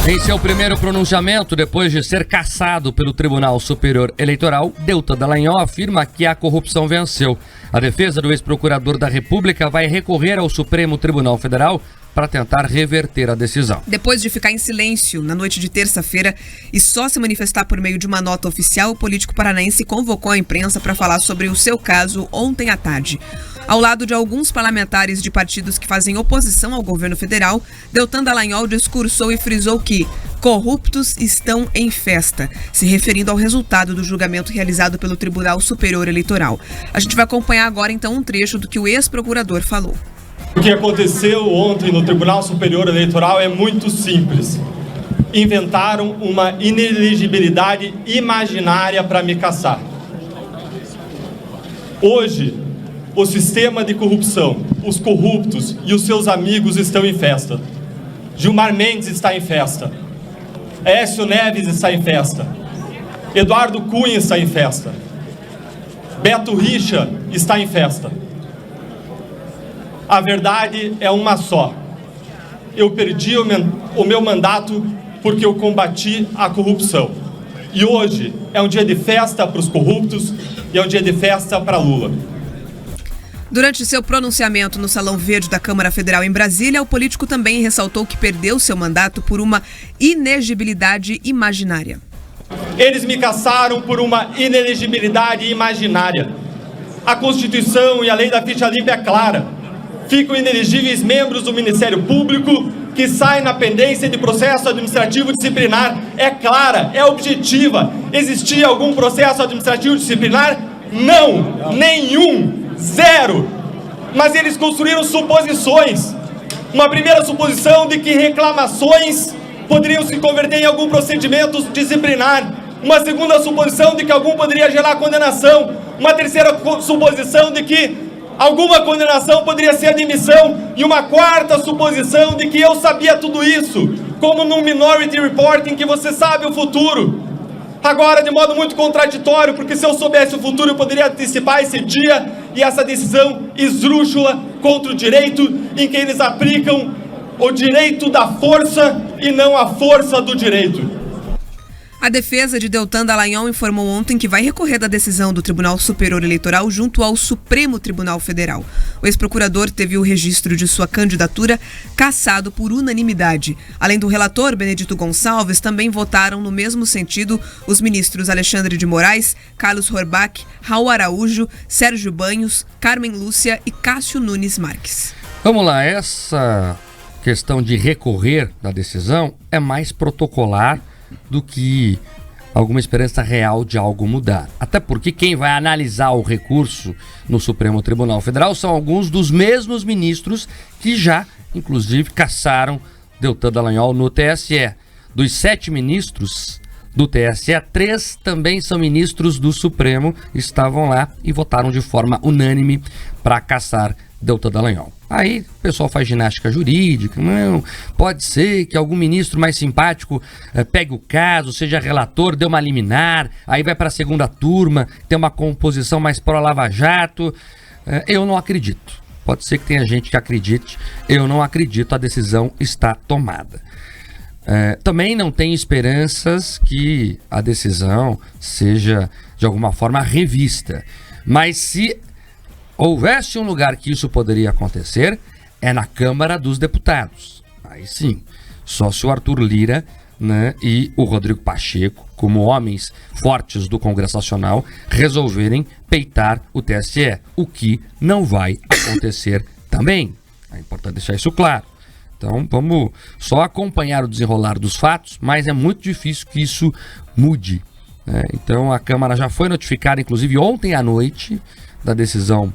Em seu primeiro pronunciamento, depois de ser cassado pelo Tribunal Superior Eleitoral, Deltan Dallagnol afirma que a corrupção venceu. A defesa do ex-procurador da República vai recorrer ao Supremo Tribunal Federal para tentar reverter a decisão. Depois de ficar em silêncio na noite de terça-feira e só se manifestar por meio de uma nota oficial, o político paranaense convocou a imprensa para falar sobre o seu caso ontem à tarde. Ao lado de alguns parlamentares de partidos que fazem oposição ao governo federal, Deltan Dallagnol discursou e frisou que corruptos estão em festa, se referindo ao resultado do julgamento realizado pelo Tribunal Superior Eleitoral. A gente vai acompanhar agora então um trecho do que o ex-procurador falou. O que aconteceu ontem no Tribunal Superior Eleitoral é muito simples. Inventaram uma inelegibilidade imaginária para me cassar. Hoje, o sistema de corrupção, os corruptos e os seus amigos estão em festa. Gilmar Mendes está em festa. Aécio Neves está em festa. Eduardo Cunha está em festa. Beto Richa está em festa. A verdade é uma só. Eu perdi o meu mandato porque eu combati a corrupção. E hoje é um dia de festa para os corruptos e é um dia de festa para Lula. Durante seu pronunciamento no Salão Verde da Câmara Federal em Brasília, o político também ressaltou que perdeu seu mandato por uma inelegibilidade imaginária. Eles me cassaram por uma inelegibilidade imaginária. A Constituição e a lei da ficha limpa é clara. Ficam inelegíveis membros do Ministério Público que saem na pendência de processo administrativo disciplinar. É clara, é objetiva. Existia algum processo administrativo disciplinar? Não, nenhum. Zero! Mas eles construíram suposições. Uma primeira suposição de que reclamações poderiam se converter em algum procedimento disciplinar. Uma segunda suposição de que algum poderia gerar condenação. Uma terceira suposição de que alguma condenação poderia ser admissão. E uma quarta suposição de que eu sabia tudo isso, como num Minority Report em que você sabe o futuro. Agora, de modo muito contraditório, porque se eu soubesse o futuro, eu poderia antecipar esse dia e essa decisão esdrúxula contra o direito, em que eles aplicam o direito da força e não a força do direito. A defesa de Deltan Dallagnol informou ontem que vai recorrer da decisão do Tribunal Superior Eleitoral junto ao Supremo Tribunal Federal. O ex-procurador teve o registro de sua candidatura cassado por unanimidade. Além do relator, Benedito Gonçalves, também votaram no mesmo sentido os ministros Alexandre de Moraes, Carlos Horbach, Raul Araújo, Sérgio Banhos, Carmen Lúcia e Cássio Nunes Marques. Vamos lá, essa questão de recorrer da decisão é mais protocolar do que alguma esperança real de algo mudar. Até porque quem vai analisar o recurso no Supremo Tribunal Federal são alguns dos mesmos ministros que já, inclusive, cassaram Deltan Dallagnol no TSE. Dos 7 ministros do TSE, 3 também são ministros do Supremo, estavam lá e votaram de forma unânime para cassar Deltan Dallagnol. Aí o pessoal faz ginástica jurídica, não, pode ser que algum ministro mais simpático pegue o caso, seja relator, dê uma liminar, aí vai para a segunda turma, tem uma composição mais pró-Lava Jato. Eu não acredito. Pode ser que tenha gente que acredite, eu não acredito, a decisão está tomada. Também não tenho esperanças que a decisão seja de alguma forma revista, mas se houvesse um lugar que isso poderia acontecer, é na Câmara dos Deputados. Aí sim, só se o Arthur Lira, né, e o Rodrigo Pacheco, como homens fortes do Congresso Nacional, resolverem peitar o TSE, o que não vai acontecer também. É importante deixar isso claro. Então vamos só acompanhar o desenrolar dos fatos, mas é muito difícil que isso mude, né? Então a Câmara já foi notificada, inclusive ontem à noite, da decisão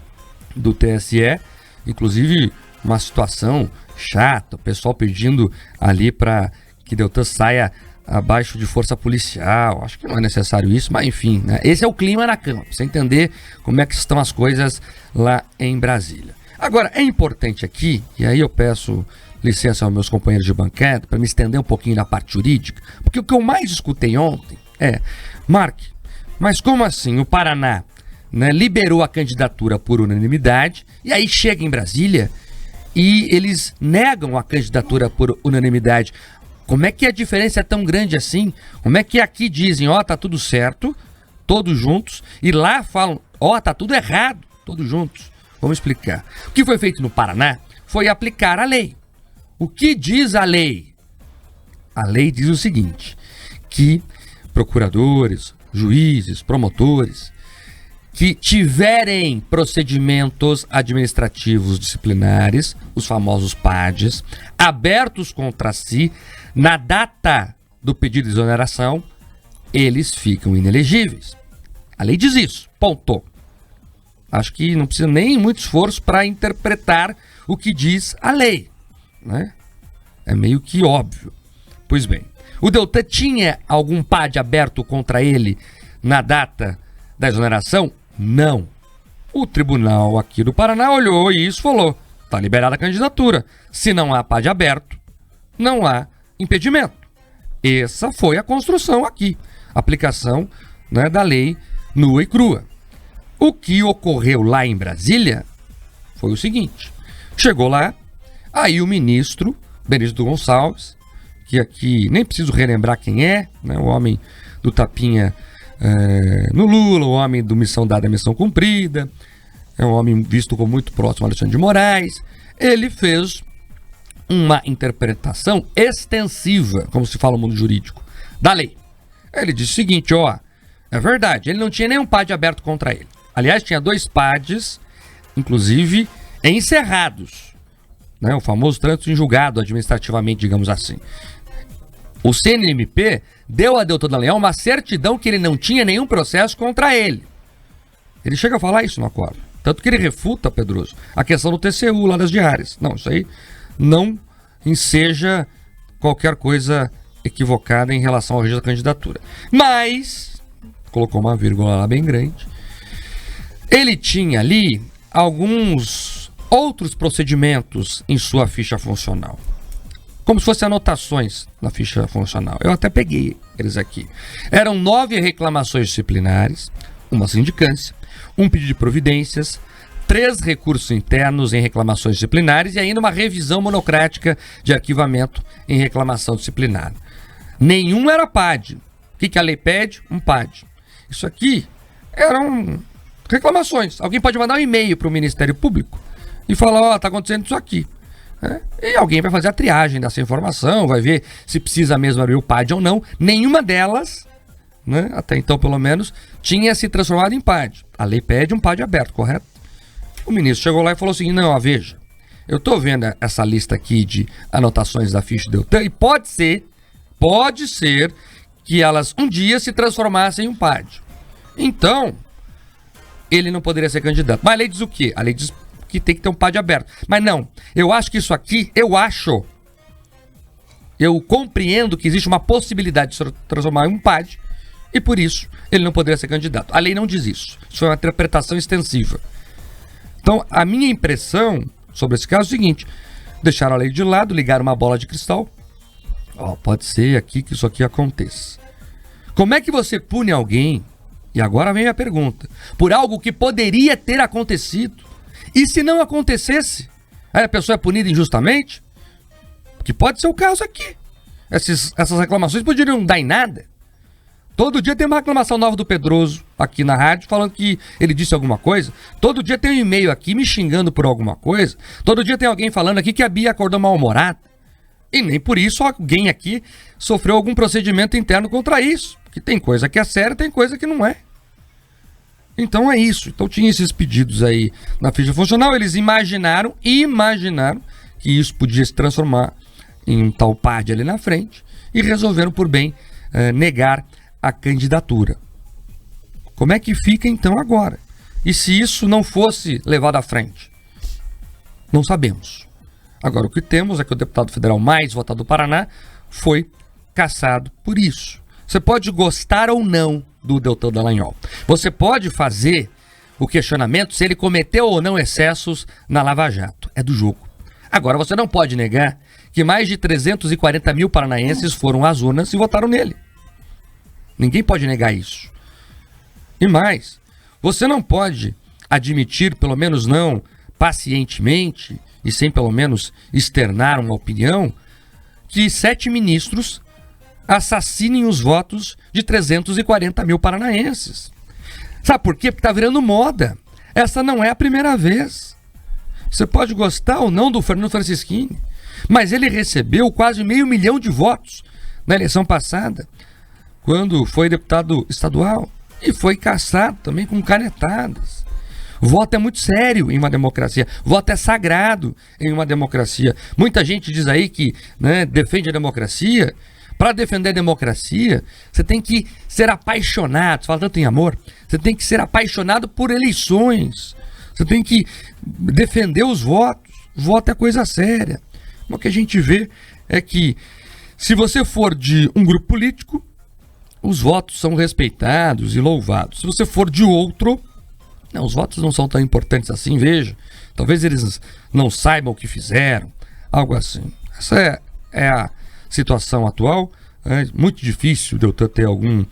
do TSE, inclusive uma situação chata, o pessoal pedindo ali para que Deltan saia abaixo de força policial. Acho que não é necessário isso, mas enfim, né? Esse é o clima na Câmara, para você entender como é que estão as coisas lá em Brasília. Agora, é importante aqui, e aí eu peço licença aos meus companheiros de bancada para me estender um pouquinho na parte jurídica, porque o que eu mais escutei ontem é: Mark, mas como assim o Paraná, né, liberou a candidatura por unanimidade, e aí chega em Brasília e eles negam a candidatura por unanimidade? Como é que a diferença é tão grande assim? Como é que aqui dizem, ó, tá tudo certo, todos juntos, e lá falam, ó, tá tudo errado, todos juntos? Vamos explicar. O que foi feito no Paraná foi aplicar a lei. O que diz a lei? A lei diz o seguinte, que procuradores, juízes, promotores, que tiverem procedimentos administrativos disciplinares, os famosos PADs, abertos contra si, na data do pedido de exoneração, eles ficam inelegíveis. A lei diz isso, ponto. Acho que não precisa nem muito esforço para interpretar o que diz a lei, né? É meio que óbvio. Pois bem, o Deltan tinha algum PAD aberto contra ele na data da exoneração? Não. O tribunal aqui do Paraná olhou e isso falou, está liberada a candidatura. Se não há PAD aberto, não há impedimento. Essa foi a construção aqui, aplicação, né, da lei nua e crua. O que ocorreu lá em Brasília foi o seguinte, chegou lá, aí o ministro Benedito Gonçalves, que aqui nem preciso relembrar quem é, né, o homem do tapinha no Lula, o homem do missão dada, missão cumprida, é um homem visto como muito próximo a Alexandre de Moraes, ele fez uma interpretação extensiva, como se fala no mundo jurídico, da lei. Ele disse o seguinte, ó, é verdade, ele não tinha nenhum PAD aberto contra ele. Aliás, tinha 2 PADs, inclusive, encerrados, né, o famoso trânsito em julgado administrativamente, digamos assim. O CNMP deu a Deltan Dallagnol uma certidão que ele não tinha nenhum processo contra ele. Ele chega a falar isso no acordo. Tanto que ele refuta, Pedroso, a questão do TCU lá das diárias. Não, isso aí não enseja qualquer coisa equivocada em relação ao registro da candidatura. Mas, colocou uma vírgula lá bem grande, ele tinha ali alguns outros procedimentos em sua ficha funcional. Como se fossem anotações na ficha funcional. Eu até peguei eles aqui. Eram 9 reclamações disciplinares, uma sindicância, um pedido de providências, 3 recursos internos em reclamações disciplinares e ainda uma revisão monocrática de arquivamento em reclamação disciplinar. Nenhum era PAD. O que a lei pede? Um PAD. Isso aqui eram reclamações. Alguém pode mandar um e-mail para o Ministério Público e falar, ó, tá acontecendo isso aqui. E alguém vai fazer a triagem dessa informação, vai ver se precisa mesmo abrir o PAD ou não. Nenhuma delas, né, até então pelo menos, tinha se transformado em PAD. A lei pede um PAD aberto, correto? O ministro chegou lá e falou assim, não, ó, veja, eu tô vendo essa lista aqui de anotações da ficha Deltan e pode ser que elas um dia se transformassem em um PAD. Então, ele não poderia ser candidato. Mas a lei diz o quê? A lei diz que tem que ter um PAD aberto. Mas não, eu acho que isso aqui, eu compreendo que existe uma possibilidade de se transformar em um PAD e por isso ele não poderia ser candidato. A lei não diz isso. Isso foi uma interpretação extensiva. Então, a minha impressão sobre esse caso é o seguinte, deixaram a lei de lado, ligaram uma bola de cristal. Ó, pode ser aqui que isso aqui aconteça. Como é que você pune alguém, e agora vem a pergunta, por algo que poderia ter acontecido? E se não acontecesse, aí a pessoa é punida injustamente? Que pode ser o caso aqui. Essas reclamações poderiam não dar em nada. Todo dia tem uma reclamação nova do Pedroso aqui na rádio falando que ele disse alguma coisa. Todo dia tem um e-mail aqui me xingando por alguma coisa. Todo dia tem alguém falando aqui que a Bia acordou mal-humorada. E nem por isso alguém aqui sofreu algum procedimento interno contra isso. Porque tem coisa que é séria, tem coisa que não é. Então é isso. Então tinha esses pedidos aí na ficha funcional. Eles imaginaram que isso podia se transformar em um tal PAD ali na frente e resolveram por bem negar a candidatura. Como é que fica então agora? E se isso não fosse levado à frente? Não sabemos. Agora o que temos é que o deputado federal mais votado do Paraná foi cassado por isso. Você pode gostar ou não do Deltan Dallagnol. Você pode fazer o questionamento se ele cometeu ou não excessos na Lava Jato. É do jogo. Agora, você não pode negar que mais de 340 mil paranaenses foram às urnas e votaram nele. Ninguém pode negar isso. E mais, você não pode admitir, pelo menos não pacientemente, e sem pelo menos externar uma opinião, que 7 ministros assassinem os votos de 340 mil paranaenses. Sabe por quê? Porque tá virando moda. Essa não é a primeira vez. Você pode gostar ou não do Fernando Francischini, mas ele recebeu quase 500 mil de votos na eleição passada, quando foi deputado estadual, e foi caçado também com canetadas. Voto é muito sério em uma democracia. Voto é sagrado em uma democracia. Muita gente diz aí que, né, defende a democracia. Para defender a democracia, você tem que ser apaixonado. Você fala tanto em amor. Você tem que ser apaixonado por eleições. Você tem que defender os votos. Voto é coisa séria. O que a gente vê é que, se você for de um grupo político, os votos são respeitados e louvados. Se você for de outro, não, os votos não são tão importantes assim, veja. Talvez eles não saibam o que fizeram, algo assim. Essa é a situação atual. É muito difícil de eu ter algum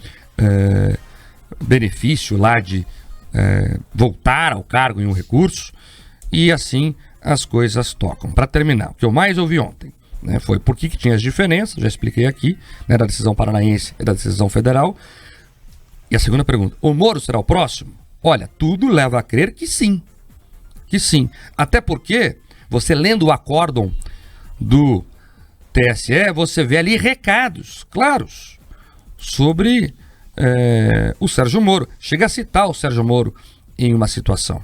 benefício lá de voltar ao cargo em um recurso, e assim as coisas tocam. Para terminar, o que eu mais ouvi ontem, né, foi por que tinha as diferenças, já expliquei aqui, né, da decisão paranaense e da decisão federal. E a segunda pergunta, o Moro será o próximo? Olha, tudo leva a crer que sim. Que sim. Até porque, você lendo o acórdão do TSE, você vê ali recados claros sobre o Sérgio Moro. Chega a citar o Sérgio Moro em uma situação.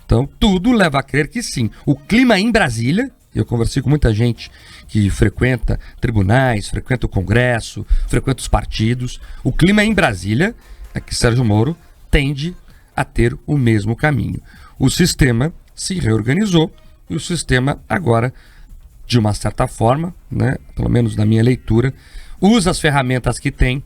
Então, tudo leva a crer que sim. O clima em Brasília, eu conversei com muita gente que frequenta tribunais, frequenta o Congresso, frequenta os partidos. O clima em Brasília é que Sérgio Moro tende a ter o mesmo caminho. O sistema se reorganizou e o sistema agora, de uma certa forma, né, pelo menos na minha leitura, usa as ferramentas que tem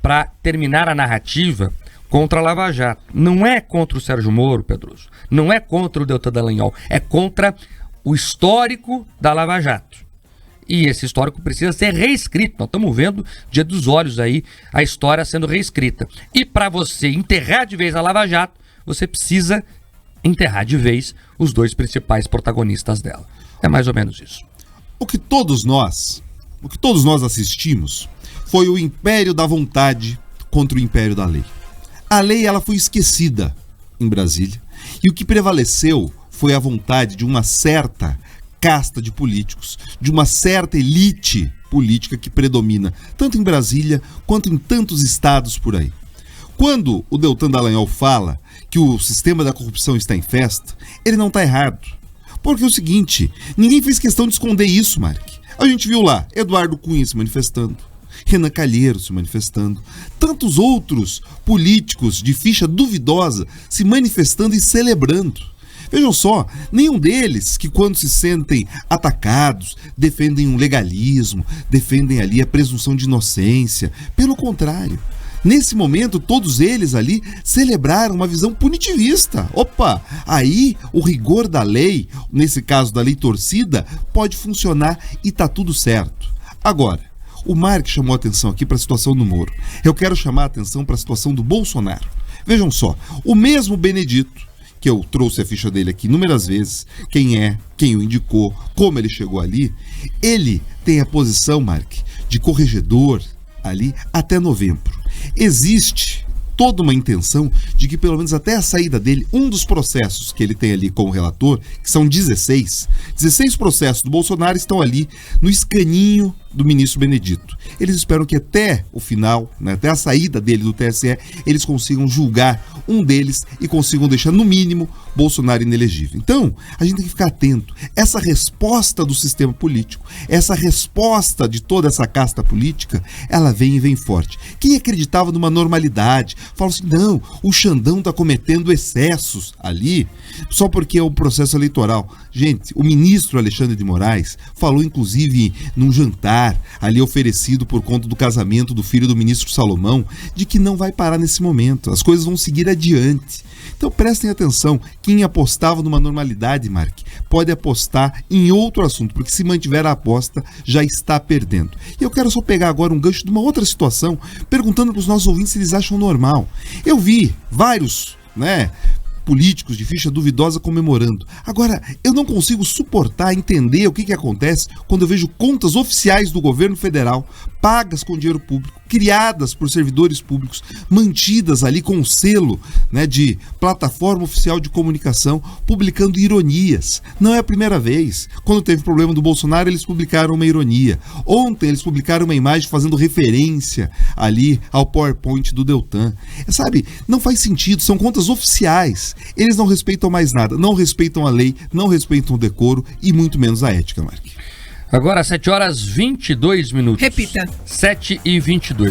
para terminar a narrativa contra a Lava Jato. Não é contra o Sérgio Moro, Pedroso. Não é contra o Deltan Dallagnol. É contra o histórico da Lava Jato. E esse histórico precisa ser reescrito. Nós estamos vendo, dia dos olhos aí, a história sendo reescrita. E para você enterrar de vez a Lava Jato, você precisa enterrar de vez os dois principais protagonistas dela. É mais ou menos isso. O que todos nós assistimos foi o império da vontade contra o império da lei. A lei, ela foi esquecida em Brasília, e o que prevaleceu foi a vontade de uma certa casta de políticos, de uma certa elite política que predomina tanto em Brasília quanto em tantos estados por aí. Quando o Deltan Dallagnol fala que o sistema da corrupção está em festa, ele não está errado. Porque é o seguinte, ninguém fez questão de esconder isso, Mark. A gente viu lá Eduardo Cunha se manifestando, Renan Calheiros se manifestando, tantos outros políticos de ficha duvidosa se manifestando e celebrando. Vejam só, nenhum deles que, quando se sentem atacados, defendem um legalismo, defendem ali a presunção de inocência. Pelo contrário, nesse momento, todos eles ali celebraram uma visão punitivista. Opa, aí o rigor da lei, nesse caso da lei torcida, pode funcionar e tá tudo certo. Agora, o Mark chamou a atenção aqui para a situação do Moro. Eu quero chamar a atenção para a situação do Bolsonaro. Vejam só, o mesmo Benedito, que eu trouxe a ficha dele aqui inúmeras vezes, quem o indicou, como ele chegou ali, ele tem a posição, Mark, de corregedor ali até novembro. Existe toda uma intenção de que, pelo menos até a saída dele, um dos processos que ele tem ali como relator, que são 16 processos do Bolsonaro, estão ali no escaninho do ministro Benedito. Eles esperam que até o final, né, até a saída dele do TSE, eles consigam julgar um deles e consigam deixar, no mínimo, Bolsonaro inelegível. Então, a gente tem que ficar atento. Essa resposta do sistema político, essa resposta de toda essa casta política, ela vem e vem forte. Quem acreditava numa normalidade, fala assim, não, o Xandão está cometendo excessos ali, só porque é um processo eleitoral. Gente, o ministro Alexandre de Moraes falou, inclusive, num jantar ali oferecido por conta do casamento do filho do ministro Salomão, de que não vai parar nesse momento, as coisas vão seguir adiante. Então prestem atenção, quem apostava numa normalidade, Mark, pode apostar em outro assunto, porque se mantiver a aposta, já está perdendo. E eu quero só pegar agora um gancho de uma outra situação, perguntando para os nossos ouvintes se eles acham normal. Eu vi vários, políticos de ficha duvidosa comemorando. Agora, eu não consigo suportar, entender o que acontece quando eu vejo contas oficiais do governo federal, pagas com dinheiro público, criadas por servidores públicos, mantidas ali com o selo, né, de plataforma oficial de comunicação, publicando ironias. Não é a primeira vez. Quando teve problema do Bolsonaro, eles publicaram uma ironia. Ontem eles publicaram uma imagem fazendo referência ali ao PowerPoint do Deltan. Sabe, não faz sentido, são contas oficiais. Eles não respeitam mais nada, não respeitam a lei, não respeitam o decoro e muito menos a ética, Mark. Agora, 7h22. Repita. 7h22.